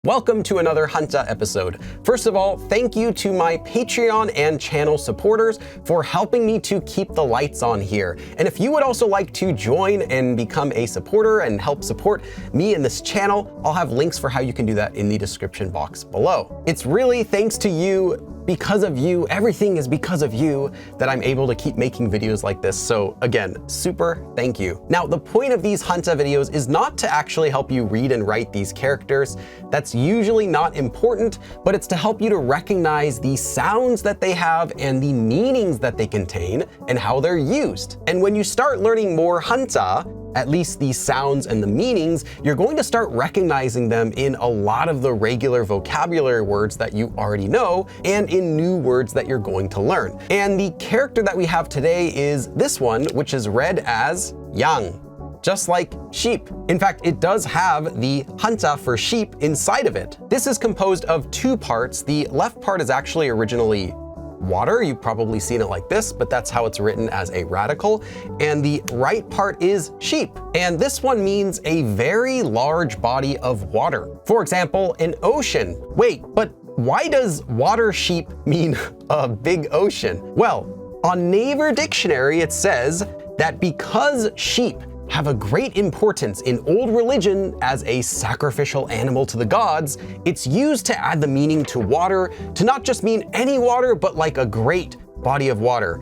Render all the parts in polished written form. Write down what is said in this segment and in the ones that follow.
Welcome to another Hanja episode. First of all, thank you to my Patreon and channel supporters for helping me to keep the lights on here. And if you would also like to join and become a supporter and help support me in this channel, I'll have links for how you can do that in the description box below. It's really thanks to you, because of you, everything is because of you, that I'm able to keep making videos like this. So again, super thank you. Now, the point of these Hanja videos is not to actually help you read and write these characters. That's usually not important, but it's to help you to recognize the sounds that they have and the meanings that they contain and how they're used. And when you start learning more Hanja, at least the sounds and the meanings, you're going to start recognizing them in a lot of the regular vocabulary words that you already know and in new words that you're going to learn. And the character that we have today is this one, which is read as yang, just like sheep. In fact, it does have the Hanja for sheep inside of it. This is composed of two parts. The left part is actually originally water. You've probably seen it like this, but that's how it's written as a radical. And the right part is sheep. And this one means a very large body of water. For example, an ocean. Wait, but why does water sheep mean a big ocean? Well, on Naver Dictionary, it says that because sheep have a great importance in old religion as a sacrificial animal to the gods, it's used to add the meaning to water to not just mean any water, but like a great body of water.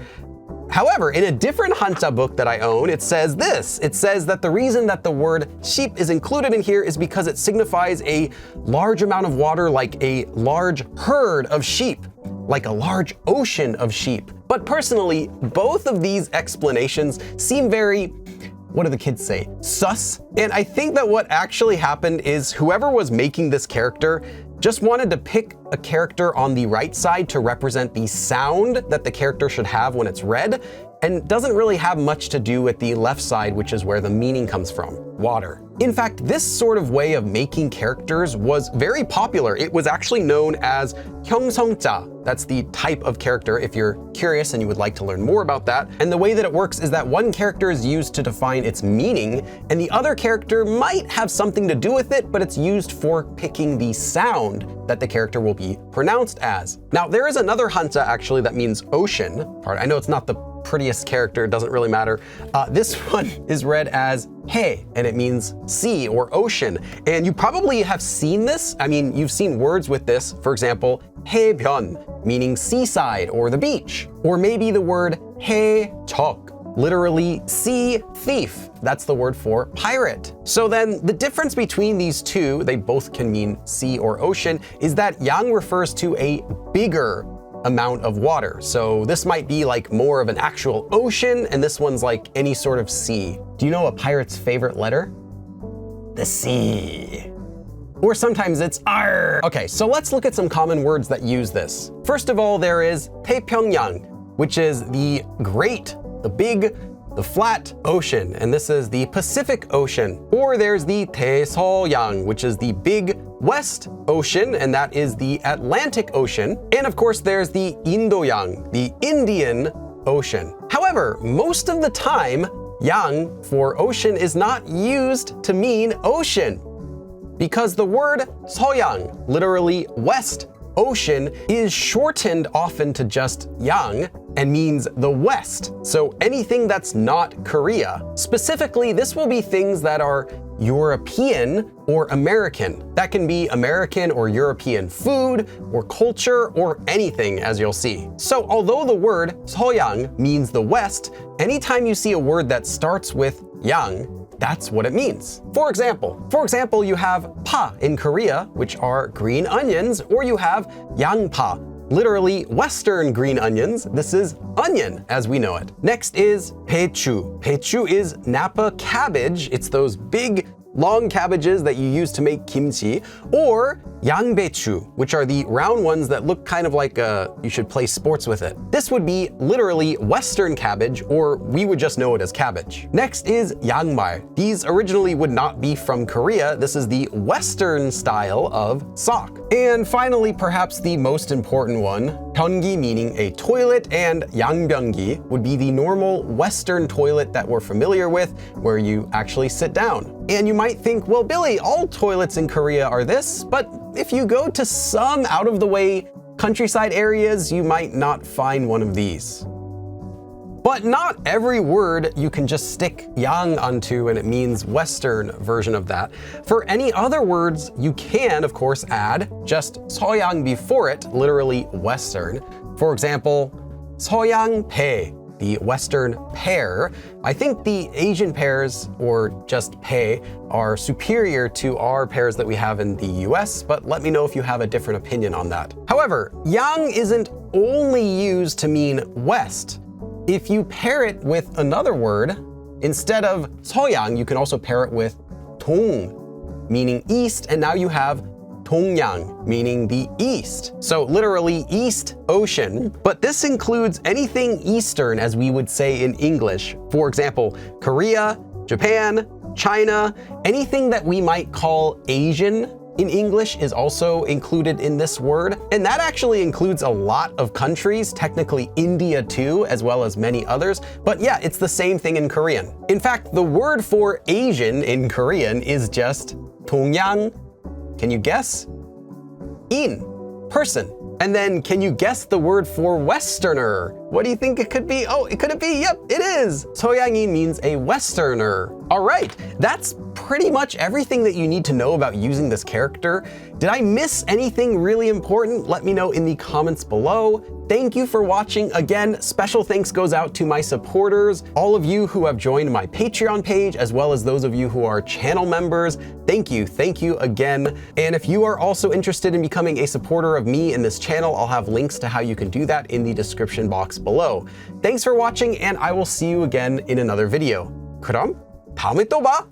However, in a different Hanja book that I own, it says this. It says that the reason that the word sheep is included in here is because it signifies a large amount of water, like a large herd of sheep, like a large ocean of sheep. But personally, both of these explanations seem very, what do the kids say, sus? And I think that what actually happened is whoever was making this character just wanted to pick a character on the right side to represent the sound that the character should have when it's read, and doesn't really have much to do with the left side, which is where the meaning comes from, water. In fact, this sort of way of making characters was very popular. It was actually known as 형성자. That's the type of character if you're curious and you would like to learn more about that. And the way that it works is that one character is used to define its meaning, and the other character might have something to do with it, but it's used for picking the sound that the character will be pronounced as. Now, there is another Hanja actually that means ocean. I know it's not the prettiest character, it doesn't really matter. This one is read as he, and it means sea or ocean. And you probably have seen this. I mean, you've seen words with this. For example, 해변, meaning seaside or the beach. Or maybe the word 해적, literally sea thief. That's the word for pirate. So then the difference between these two, they both can mean sea or ocean, is that yang refers to a bigger amount of water. So this might be like more of an actual ocean, and this one's like any sort of sea. Do you know a pirate's favorite letter? The C. Or sometimes it's R. Okay, so let's look at some common words that use this. First of all, there is 태평양, which is the great, the big, the flat ocean, and this is the Pacific Ocean. Or there's the 대서양, which is the big West Ocean, and that is the Atlantic Ocean. And of course, there's the Indoyang, the Indian Ocean. However, most of the time, yang for ocean is not used to mean ocean, because the word 서양, literally West Ocean, is shortened often to just yang and means the West. So anything that's not Korea. Specifically, this will be things that are European or American. That can be American or European food or culture or anything, as you'll see. So although the word 서양 means the West, anytime you see a word that starts with yang, that's what it means. For example, you have pa in Korea, which are green onions, or you have 양파, literally Western green onions. This is onion as we know it. Next is 배추. 배추 is Napa cabbage. It's those big, long cabbages that you use to make kimchi. Or 양배추, which are the round ones that look kind of like you should play sports with it. This would be literally Western cabbage, or we would just know it as cabbage. Next is 양말. These originally would not be from Korea. This is the Western style of sock. And finally, perhaps the most important one, 변기, meaning a toilet, and 양변기 would be the normal Western toilet that we're familiar with, where you actually sit down. And you might think, well, Billy, all toilets in Korea are this, but if you go to some out-of-the-way countryside areas, you might not find one of these. But not every word you can just stick yang onto and it means Western version of that. For any other words, you can, of course, add just 서양 before it, literally Western. For example, 서양 배, the Western pear. I think the Asian pears, or just 배, are superior to our pears that we have in the US, but let me know if you have a different opinion on that. However, yang isn't only used to mean West. If you pair it with another word, instead of 서양, you can also pair it with 동, meaning east, and now you have 동양, meaning the east. So literally East Ocean, but this includes anything Eastern, as we would say in English. For example, Korea, Japan, China, anything that we might call Asian in English is also included in this word. And that actually includes a lot of countries, technically India too, as well as many others. But yeah, it's the same thing in Korean. In fact, the word for Asian in Korean is just 동양. Can you guess? In, person. And then can you guess the word for Westerner? What do you think it could be? Oh, could it be? Yep, it is. 서양인 means a Westerner. All right, that's pretty much everything that you need to know about using this character. Did I miss anything really important? Let me know in the comments below. Thank you for watching. Again, special thanks goes out to my supporters, all of you who have joined my Patreon page, as well as those of you who are channel members. Thank you again. And if you are also interested in becoming a supporter of me in this channel, I'll have links to how you can do that in the description box below. Thanks for watching, and I will see you again in another video. 그럼 다음에 또 봐!